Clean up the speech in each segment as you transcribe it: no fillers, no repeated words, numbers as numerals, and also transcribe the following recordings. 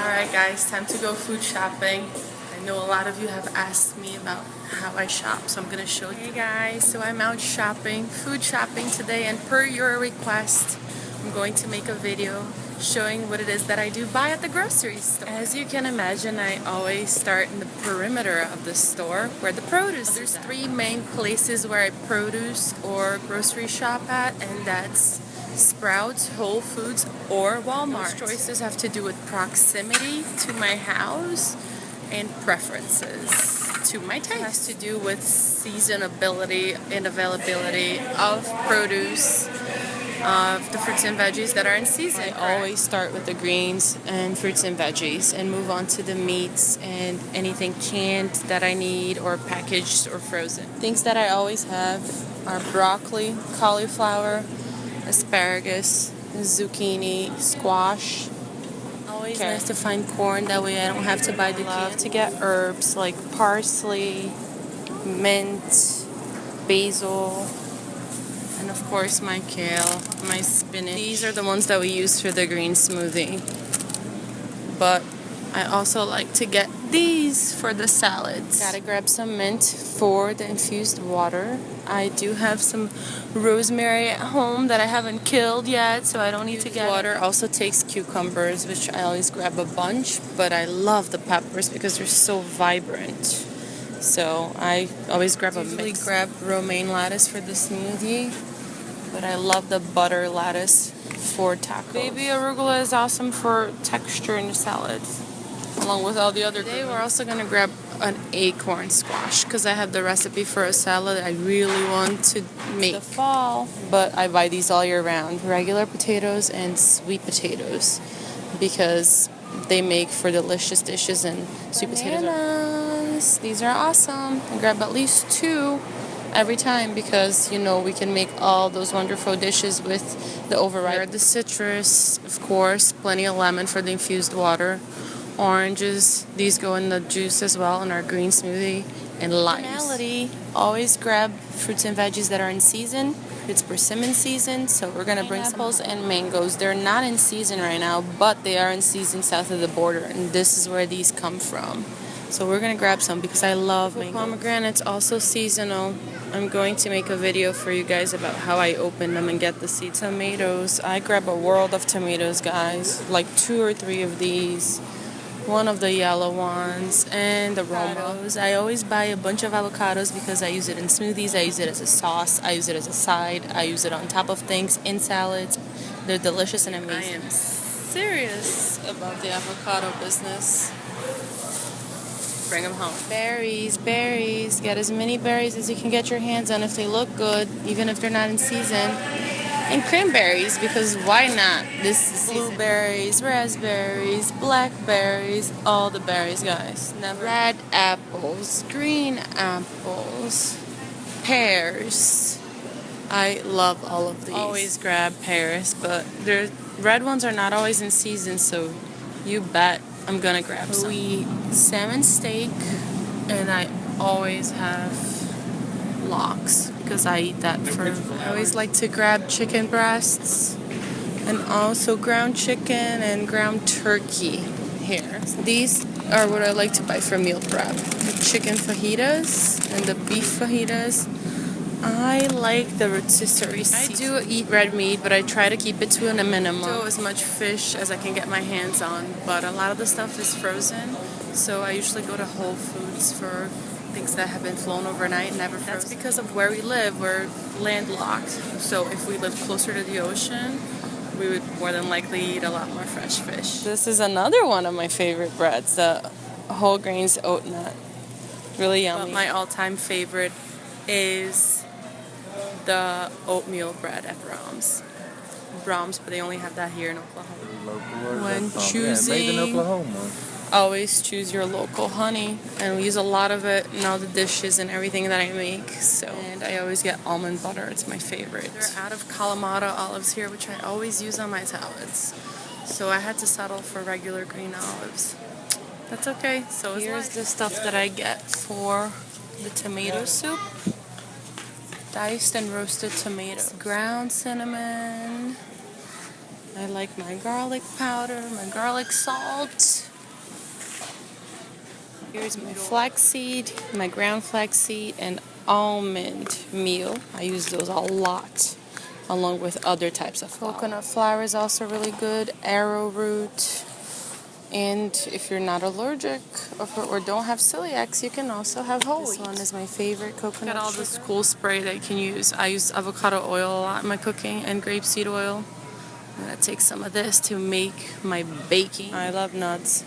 Alright guys, time to go food shopping. I know a lot of you have asked me about how I shop, so I'm going to show you. Hey guys, so I'm out shopping, food shopping today, and per your request, I'm going to make a video showing what it is that I do buy at the grocery store. As you can imagine, I always start in the perimeter of the store where the produce is. There's three main places where I produce or grocery shop at, and that's Sprouts, Whole Foods, or Walmart. Those choices have to do with proximity to my house and preferences to my taste. It has to do with seasonability and availability of produce, of the fruits and veggies that are in season. I always start with the greens and fruits and veggies and move on to the meats and anything canned that I need or packaged or frozen. Things that I always have are broccoli, cauliflower, asparagus, zucchini, squash. Always nice to find corn, that way I don't have to buy the can. I love to get herbs like parsley, mint, basil, and of course my kale, my spinach. These are the ones that we use for the green smoothie. But I also like to get these for the salads. Gotta grab some mint for the infused water. I do have some rosemary at home that I haven't killed yet, so I don't need to get water. Also takes cucumbers, which I always grab a bunch, but I love the peppers because they're so vibrant. So I always grab a mix. I grab romaine lettuce for the smoothie, but I love the butter lettuce for tacos. Baby arugula is awesome for texture in the salads, along with all the other. Today we're also going to grab an acorn squash because I have the recipe for a salad I really want to make the fall, but I buy these all year round. Regular potatoes and sweet potatoes because they make for delicious dishes, and sweet potatoes. These are awesome. I grab at least 2 every time because, you know, we can make all those wonderful dishes with the overripe. The citrus, of course, plenty of lemon for the infused water. Oranges, these go in the juice as well in our green smoothie, and limes. Always grab fruits and veggies that are in season. It's persimmon season, so we're gonna bring some apples and mangoes. They're not in season right now, but they are in season south of the border, and this is where these come from. So we're gonna grab some because I love mango. Pomegranates, also seasonal. I'm going to make a video for you guys about how I open them and get the seeds. Tomatoes, I grab a world of tomatoes, guys, like 2 or 3 of these. One of the yellow ones, and the Romos. I always buy a bunch of avocados because I use it in smoothies, I use it as a sauce, I use it as a side, I use it on top of things, in salads. They're delicious and amazing. I am serious about the avocado business. Bring them home. Berries, get as many berries as you can get your hands on if they look good, even if they're not in season. And cranberries, because why not? This is blueberries, raspberries, blackberries, all the berries, guys. Red apples, green apples, pears. I love all of these. Always grab pears, but the red ones are not always in season, so you bet I'm gonna grab some. We eat salmon steak, and I always have lox because I eat that for. I always like to grab chicken breasts and also ground chicken and ground turkey here. These are what I like to buy for meal prep. The chicken fajitas and the beef fajitas. I like the rotisserie. I do eat red meat, but I try to keep it to a minimum. So as much fish as I can get my hands on, but a lot of the stuff is frozen, so I usually go to Whole Foods for things that have been flown overnight, never frozen. That's because of where we live. We're landlocked, so if we lived closer to the ocean, we would more than likely eat a lot more fresh fish. This is another one of my favorite breads, the whole grains oat nut. Really yummy. But my all-time favorite is the oatmeal bread at Brahms, but they only have that here in Oklahoma. When choosing, always choose your local honey, and we use a lot of it in all the dishes and everything that I make. So, and I always get almond butter. It's my favorite. They're out of Kalamata olives here, which I always use on my salads. So I had to settle for regular green olives. That's okay. So here's the stuff that I get for the tomato soup. Diced and roasted tomatoes. Ground cinnamon. I like my garlic powder, my garlic salt. Here's my flaxseed, my ground flaxseed, and almond meal. I use those a lot, along with other types of flour. Coconut flour is also really good, arrowroot. And if you're not allergic or don't have celiacs, you can also have whole wheat. This one is my favorite coconut. Got all this cool spray that you can use. I use avocado oil a lot in my cooking and grapeseed oil. I'm gonna take some of this to make my baking. I love nuts.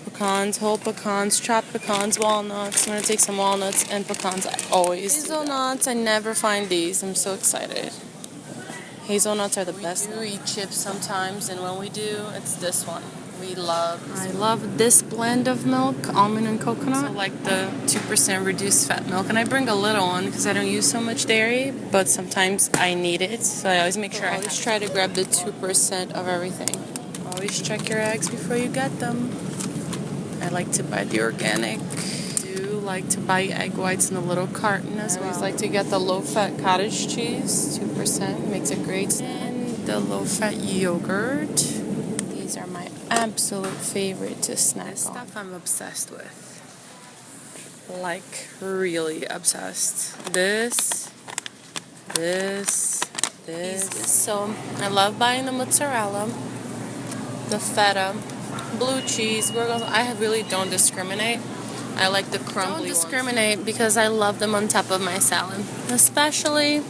Pecans, whole pecans, chopped pecans, walnuts. I'm gonna take some walnuts and pecans. I always hazelnuts. I never find these. I'm so excited. Hazelnuts are the best. We do eat chips sometimes, and when we do, it's this one. I love this blend of milk, almond and coconut. I like the 2% reduced fat milk, and I bring a little one because I don't use so much dairy, but sometimes I need it, so I always make sure I always try to grab the 2% of everything. Always check your eggs before you get them. I like to buy the organic. Like to buy egg whites in a little carton as well. I always like to get the low-fat cottage cheese, 2%, makes it great. And the low-fat yogurt. These are my absolute favorite to snack on. This stuff I'm obsessed with. Like, really obsessed. This. So, I love buying the mozzarella, the feta, blue cheese, gorgonzola. I really don't discriminate. I like the crumbly ones. Don't discriminate because I love them on top of my salad. Especially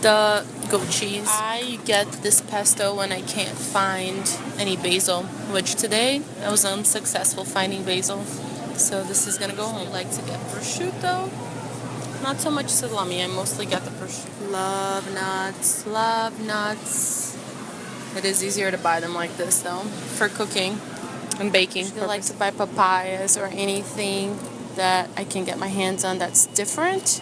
the goat cheese. I get this pesto when I can't find any basil, which today I was unsuccessful finding basil. So this is gonna go home. I like to get prosciutto. Not so much salami, I mostly get the prosciutto. Love nuts. It is easier to buy them like this though, for cooking and baking. I like to buy papayas or anything that I can get my hands on that's different.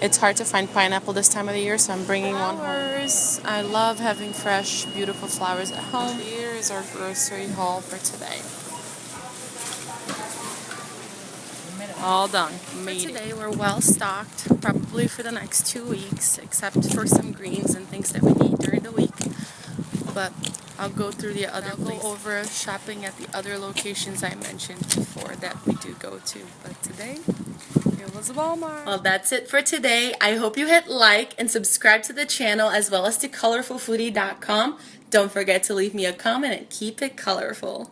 It's hard to find pineapple this time of the year, so I'm bringing one home. I love having fresh, beautiful flowers at home. Here is our grocery haul for today. All done. For today, we're well stocked, probably for the next 2 weeks, except for some greens and things that we need during the week. But I'll go through the other places. Go over shopping at the other locations I mentioned before that we do go to. But today, it was Walmart. Well, that's it for today. I hope you hit like and subscribe to the channel as well as to colorfulfoodie.com. Don't forget to leave me a comment and keep it colorful.